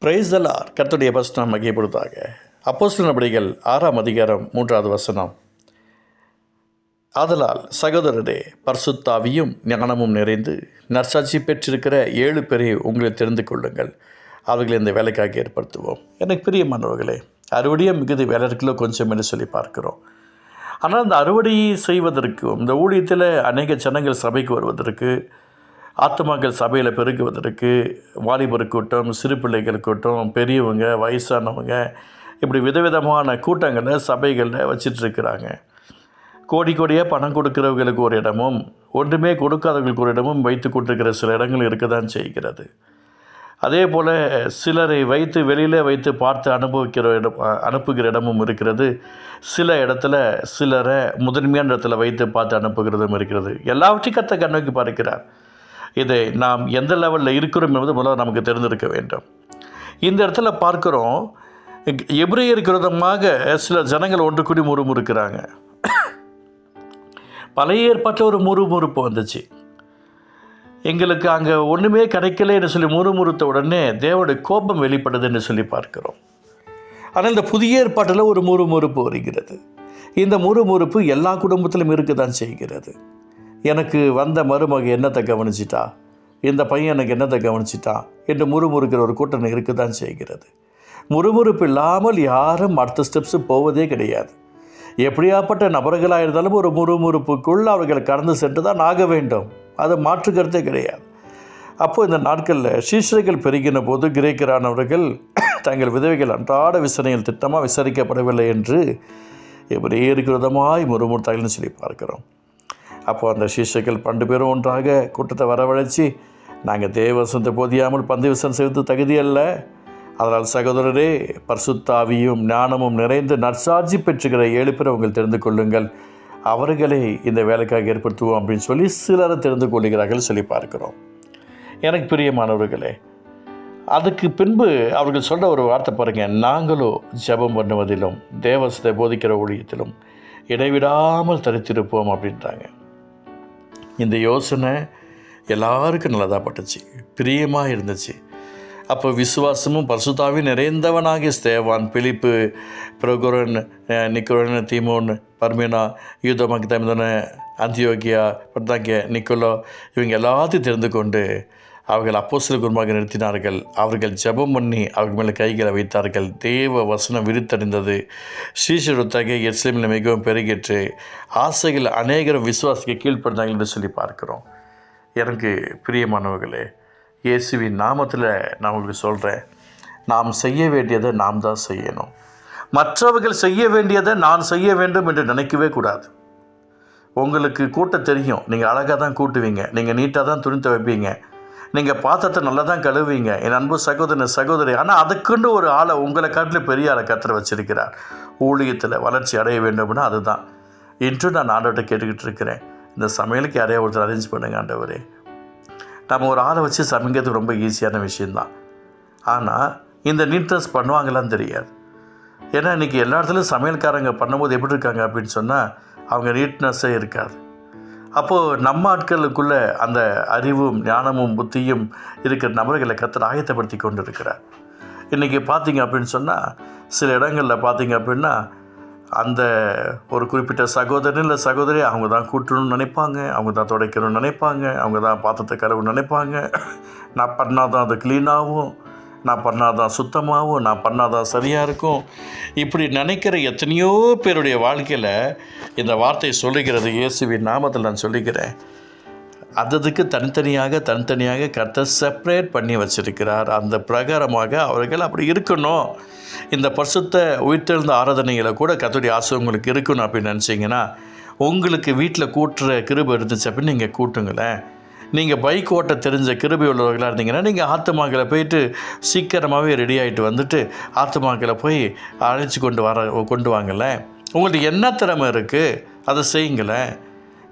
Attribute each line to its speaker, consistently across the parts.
Speaker 1: Praise the Lord. கர்த்தருடைய பரிசுத்தம் மகிமைப்படுவதாக. அப்போஸ்தலர் நடபடிகள் 6ஆம் அதிகாரம் 3வது வசனம். ஆதலால் சகோதரரே, பரிசுத்த ஆவியும் ஞானமும் நிறைந்து நற்சாட்சி பெற்றிருக்கிற 7 பேரை உங்களை தெரிந்து கொள்ளுங்கள், அவர்களை இந்த வேலைக்காக ஏற்படுத்துவோம். எனக்கு பிரியமானவர்களே, அறுவடையே மிகுதி வேலைகளோ கொஞ்சம் என்று சொல்லி பார்க்கிறோம். ஆனால் அந்த அறுவடையை செய்வதற்கும் இந்த ஊழியத்தில் அநேக ஜனங்கள் சபைக்கு வருவதற்கு, ஆத்துமாக்கள் சபையில் பெருக்குவதற்கு, வாலிபர் கூட்டம், சிறு பிள்ளைகள் கூட்டம், பெரியவங்க, வயசானவங்க, இப்படி விதவிதமான கூட்டங்களை சபைகளில் வச்சிட்ருக்கிறாங்க. கோடி கோடியாக பணம் கொடுக்குறவங்களுக்கு ஒரு இடமும், ஒன்றுமே கொடுக்காதவர்களுக்கு ஒரு இடமும் வைத்து கொண்டிருக்கிற சில இடங்கள் இருக்க தான் செய்கிறது. அதே போல் சிலரை வைத்து வெளியில் வைத்து பார்த்து அனுப்புகிற இடமும் இருக்கிறது. சில இடத்துல சிலரை முதன்மையான இடத்துல வைத்து பார்த்து அனுப்புகிறதும் இருக்கிறது. எல்லாவற்றையும் கர்த்தர் கண்ணோக்கி பார்க்கிறார். இதை நாம் எந்த லெவலில் இருக்கிறோம் என்பது முதல்ல நமக்கு தெரிந்திருக்க வேண்டும். இந்த இடத்துல பார்க்குறோம், எபிரேயருக்கு விரோதமாக சில ஜனங்கள் ஒன்று கூடி முறுமுறுக்கிறாங்க. பழைய ஏற்பாட்டில் ஒரு முறுமுறுப்பு வந்துச்சு. எங்களுக்கு அங்கே ஒன்றுமே கிடைக்கல என்று சொல்லி முறுமுறுத்த உடனே தேவனுடைய கோபம் வெளிப்படுது என்று சொல்லி பார்க்கிறோம். ஆனால் இந்த புதிய ஏற்பாட்டில் ஒரு முறுமுறுப்பு வருகிறது. இந்த முறுமுறுப்பு எல்லா குடும்பத்திலும் இருக்க தான் செய்கிறது. எனக்கு வந்த மருமக என்னத்தை கவனிச்சிட்டா, இந்த பையன் எனக்கு என்னத்தை கவனிச்சிட்டா என்று முறுமுறுக்கிற ஒரு கூட்டம் இருக்க தான் செய்கிறது. முறுமுறுப்பு இல்லாமல் யாரும் அடுத்த ஸ்டெப்ஸு போவதே கிடையாது. எப்படியாப்பட்ட நபர்களாக இருந்தாலும் ஒரு முறுமுறுப்புக்குள் அவர்கள் கடந்து சென்று தான் ஆக வேண்டும். அது மாற்றுக்கிறதே கிடையாது. அப்போது இந்த நாட்களில் சீஷர்கள் பெருகின போது கிரேக்கரானவர்கள் தங்கள் விதவைகள் அன்றாட விசாரணைகள் திட்டமாக விசாரிக்கப்படவில்லை என்று எபிரேயருக்கு விரோதமாய் முறுமுறுத்தார்கள்னு சொல்லி பார்க்கிறோம். அப்போது அந்த சீஷர்கள் 2 பேரும் ஒன்றாக கூட்டத்தை வரவழைச்சி, நாங்கள் தேவசனத்தை போதியாமல் பந்து விசனம் செய்வது தகுதியல்ல, அதனால் சகோதரரே, பரிசுத்த ஆவியும் ஞானமும் நிறைந்து நற்சாட்சி பெற்றுகிற 7 பேரை உங்கள் தெரிந்து கொள்ளுங்கள், அவர்களை இந்த வேலைக்காக ஏற்படுத்துவோம் அப்படின்னு சொல்லி சிலரை தெரிந்து கொள்கிறார்கள் சொல்லி பார்க்கிறோம். எனக்கு பிரியமானவர்களே, அதுக்கு பின்பு அவர்கள் சொல்கிற ஒரு வார்த்தை பாருங்கள், நாங்களோ ஜெபம் பண்ணுவதிலும் தேவசத்தை போதிக்கிற ஊழியத்திலும் இடைவிடாமல் தரித்திருப்போம் அப்படின்றாங்க. இந்த யோசனை எல்லாருக்கும் நல்லதாக பட்டுச்சு, பிரியமாக இருந்துச்சு. அப்போ விசுவாசமும் பரிசுத்தாவியும் நிறைந்தவனாகிய ஸ்தேவான், பிலிப்பு, பிரகுரன், நிக்கோலன், தீமோன், பர்மேனா, யூதா, மக்தேமன, அந்தியோகியா, பர்தாக்கிய, நிக்கோலோ, இவங்க எல்லாத்தையும் தெரிந்து கொண்டு அவர்கள் அப்போஸ்தலர் குருமாக நிறுத்தினார்கள். அவர்கள் ஜெபம் பண்ணி அவர்கள் மேலே கைகளை வைத்தார்கள். தேவ வசனம் விரித்தடைந்தது. ஸ்ரீஸ்வரத்தகை எருசலேமில் மிகவும் பெருகிற்று. ஆசைகள் அநேகரும் விசுவாசிக்க கீழ்ப்படுத்தார்கள் என்று சொல்லி பார்க்கிறோம். எனக்கு பிரியமானவர்களே, இயேசுவின் நாமத்தில் நான் உங்களுக்கு சொல்கிறேன், நாம் செய்ய வேண்டியதை நாம் தான் செய்யணும். மற்றவர்கள் செய்ய வேண்டியதை நான் செய்ய வேண்டும் என்று நினைக்கவே கூடாது. உங்களுக்கு கூட்ட தெரியும், நீங்கள் அழகாக தான் கூட்டுவீங்க, நீங்கள் நீட்டாக தான் துணி துவைப்பீங்க, நீங்கள் பாத்திரத்தை நல்லா தான் கழுவீங்க, என் அன்பு சகோதரன் சகோதரி. ஆனால் அதுக்குண்டு ஒரு ஆளை உங்களை காட்டில் பெரிய ஆளை கர்த்தர் வச்சிருக்கிறார். ஊழியத்தில் வளர்ச்சி அடைய வேண்டும்னா அதுதான். இன்று நான் ஆண்டவர்கிட்ட கேட்டுக்கிட்டு இருக்கிறேன், இந்த சமையலுக்கு யாரையா ஒருத்தர் அரேஞ்ச் பண்ணுங்க ஆண்டவரே. நம்ம ஒரு ஆளை வச்சு சமைக்கிறது ரொம்ப ஈஸியான விஷயந்தான். ஆனால் இந்த நீட்னஸ் பண்ணுவாங்களான்னு தெரியாது. ஏன்னா இன்றைக்கி எல்லா இடத்துலையும் சமையல்காரங்க பண்ணும்போது எப்படி இருக்காங்க அப்படின்னு சொன்னால் அவங்க நீட்னஸ்ஸே இருக்காது. அப்போது நம்ம ஆட்களுக்குள்ளே அந்த அறிவும் ஞானமும் புத்தியும் இருக்கிற நபர்களை கர்த்தர் ஆயத்தப்படுத்தி கொண்டு இருக்கிறார். இன்றைக்கி பார்த்திங்க அப்படின்னு சொன்னால் சில இடங்களில் பார்த்திங்க அப்படின்னா அந்த ஒரு குறிப்பிட்ட சகோதரன் இல்லை சகோதரி அவங்க தான் கூட்டணும்னு நினைப்பாங்க, அவங்க தான் துடைக்கணும்னு நினைப்பாங்க, அவங்க தான் பாத்திரத்தை கழுவுன்னு நினைப்பாங்க. நான் பண்ணால் தான் அது க்ளீனாகவும், நான் பண்ணால் தான் சுத்தமாகவும், நான் பண்ணால் தான் சரியாக இருக்கும். இப்படி நினைக்கிற எத்தனையோ பேருடைய வாழ்க்கையில் இந்த வார்த்தை சொல்லுகிறது. இயேசுவின் நாமத்தில் நான் சொல்லிக்கிறேன், அதுக்கு தனித்தனியாக கர்த்தர் செப்பரேட் பண்ணி வச்சிருக்கிறார். அந்த பிரகாரமாக அவர்கள் அப்படி இருக்கணும். இந்த பரிசுத்த உயிர்த்தெழுந்த ஆராதனைகளை கூட கர்த்தருடைய ஆசை உங்களுக்கு இருக்கணும் அப்படின்னு நினச்சிங்கன்னா, உங்களுக்கு வீட்டில் கூட்டுற கிருபை இருந்துச்சு அப்படின்னு நீங்கள் கூட்டுங்களேன். நீங்கள் பைக் ஓட்ட தெரிஞ்ச கிருபை உள்ளவர்களாக இருந்தீங்கன்னா நீங்கள் ஆத்துமாக்களை போயிட்டு சீக்கிரமாகவே ரெடி ஆகிட்டு வந்துட்டு ஆத்துமாக்களை போய் அழைச்சி கொண்டு வாங்கலேன். உங்களுக்கு என்ன திறமை இருக்குது அதை செய்யுங்களேன்.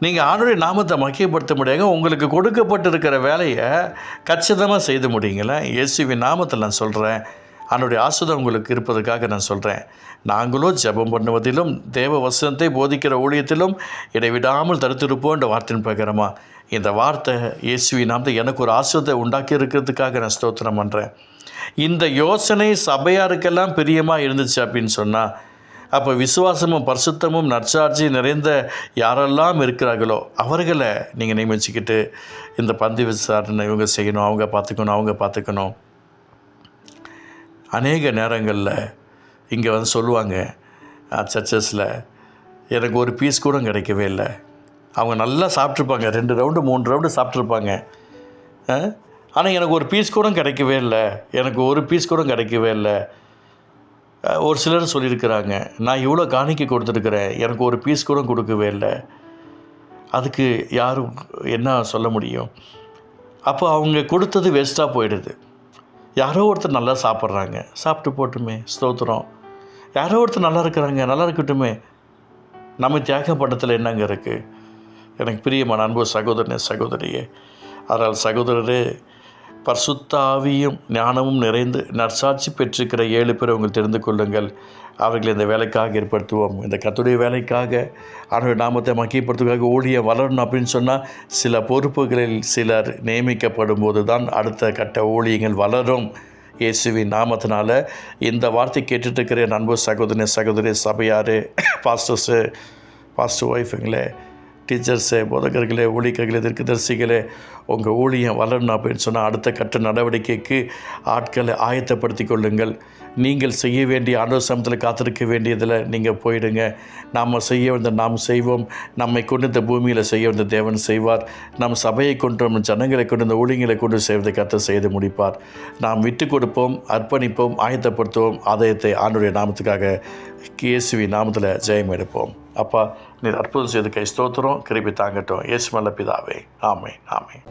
Speaker 1: நீங்கள் ஆண்டவருடைய நாமத்தை மகிமைப்படுத்த முடியாங்க, உங்களுக்கு கொடுக்கப்பட்டிருக்கிற வேலையை கச்சிதமாக செய்து முடியுங்களேன். இயேசுவின் நாமத்தில் நான் சொல்கிறேன், ஆண்டவருடைய ஆசீர்வாதம் உங்களுக்கு இருப்பதற்காக நான் சொல்கிறேன். நாங்களோ ஜெபம் பண்ணுவதிலும் தேவ வசனத்தை போதிக்கிற ஊழியத்திலும் இடைவிடாமல் தடுத்திருப்போம் என்ற வார்த்தையின் பிரகாரமாக இந்த வார்த்தை இயேசுவின் நாமத்தை எனக்கு ஒரு ஆசீர்வாதத்தை உண்டாக்கி இருக்கிறதுக்காக நான் ஸ்தோத்திரம் பண்ணுறேன். இந்த யோசனை சபையாருக்கெல்லாம் பிரியமாக இருந்துச்சு அப்படின்னு சொன்னால், அப்போ விசுவாசமும் பரிசுத்தமும் நற்சாட்சியும் நிறைந்த யாரெல்லாம் இருக்கிறார்களோ அவர்களை நீங்கள் நியமிச்சுக்கிட்டு இந்த பந்தி விசாரணை இவங்க செய்யணும், அவங்க பார்த்துக்கணும். அநேக நேரங்களில் இங்கே வந்து சொல்லுவாங்க சர்ச்சஸில், எனக்கு ஒரு பீஸ் கூட கிடைக்கவே இல்லை. அவங்க நல்லா சாப்பிட்ருப்பாங்க, 2 ரவுண்டு 3 ரவுண்டு சாப்பிட்ருப்பாங்க. ஆனால் எனக்கு ஒரு பீஸ் கூட கிடைக்கவே இல்லை. ஒரு சிலர் சொல்லியிருக்கிறாங்க, நான் இவ்வளோ காணிக்கை கொடுத்துருக்குறேன், எனக்கு ஒரு பீஸ் கூட கொடுக்கவே இல்லை. அதுக்கு யாரும் என்ன சொல்ல முடியும்? அப்போ அவங்க கொடுத்தது வேஸ்ட்டாக போயிடுது. யாரோ ஒருத்தர் நல்லா சாப்பிட்றாங்க, சாப்பிட்டு போட்டுமே, ஸ்தோத்திரம். யாரோ ஒருத்தர் நல்லா இருக்கிறாங்க, நல்லா இருக்கட்டுமே. நம்ம தியாகப்பட்டத்தில் என்னங்க இருக்குது? எனக்கு பிரியமான அன்பு சகோதரனே, சகோதரியே, அதனால் சகோதரரே, பரிசுத்த ஆவியும் ஞானமும் நிறைந்து நற்சாட்சி பெற்றிருக்கிற 7 பேர் உங்கள் தெரிந்து கொள்ளுங்கள். அவர்களை இந்த வேலைக்காக ஏற்படுத்துவோம். இந்த கர்த்தருடைய வேலைக்காக, அவருடைய நாமத்தை மகிமைப்படுத்துவதற்காக ஊழியம் வளரணும் அப்படின்னு சொன்னால், சில பொறுப்புகளில் சிலர் நியமிக்கப்படும் போது தான் அடுத்த கட்ட ஊழியங்கள் வளரும். இயேசுவின் நாமத்தினால இந்த வார்த்தை கேட்டுட்டு இருக்கிற அன்பு சகோதரி, சபையார், பாஸ்டர்ஸு, பாஸ்டர் ஒய்ஃபுங்களே, டீச்சர்ஸு, போதகர்களே, ஊழியர்களே, தீர்க்கதரிசிகளே, உங்கள் ஊழியம் வளரணும் அப்படின்னு சொன்னால் அடுத்த கட்ட நடவடிக்கைக்கு ஆட்களை ஆயத்தப்படுத்தி கொள்ளுங்கள். நீங்கள் செய்ய வேண்டிய ஆண்டவர் சமூகத்தில் காத்திருக்க வேண்டியதில் நீங்கள் போயிடுங்க. நாம் செய்ய வேண்டிய நாம் செய்வோம். நம்மை கொண்டு இந்த பூமியில் செய்ய வேண்டிய தேவன் செய்வார். நம் சபையை கொண்டு, நம் ஜனங்களை கொண்டு, இந்த ஊழியங்களை கொண்டு செய்வதை கர்த்தர் செய்து முடிப்பார். நாம் விட்டு கொடுப்போம், அர்ப்பணிப்போம், ஆயத்தப்படுத்துவோம். ஆதாயத்தை ஆண்டவருடைய நாமத்துக்காக இயேசுவின் நாமத்தில் ஜெயம் எடுப்போம். அப்பா, நீர் அற்புதம் செய்து கை ஸ்தோத்திரம், கிருபை தாங்கட்டும். இயேசு நல்ல பிதாவே, ஆமென், ஆமென்.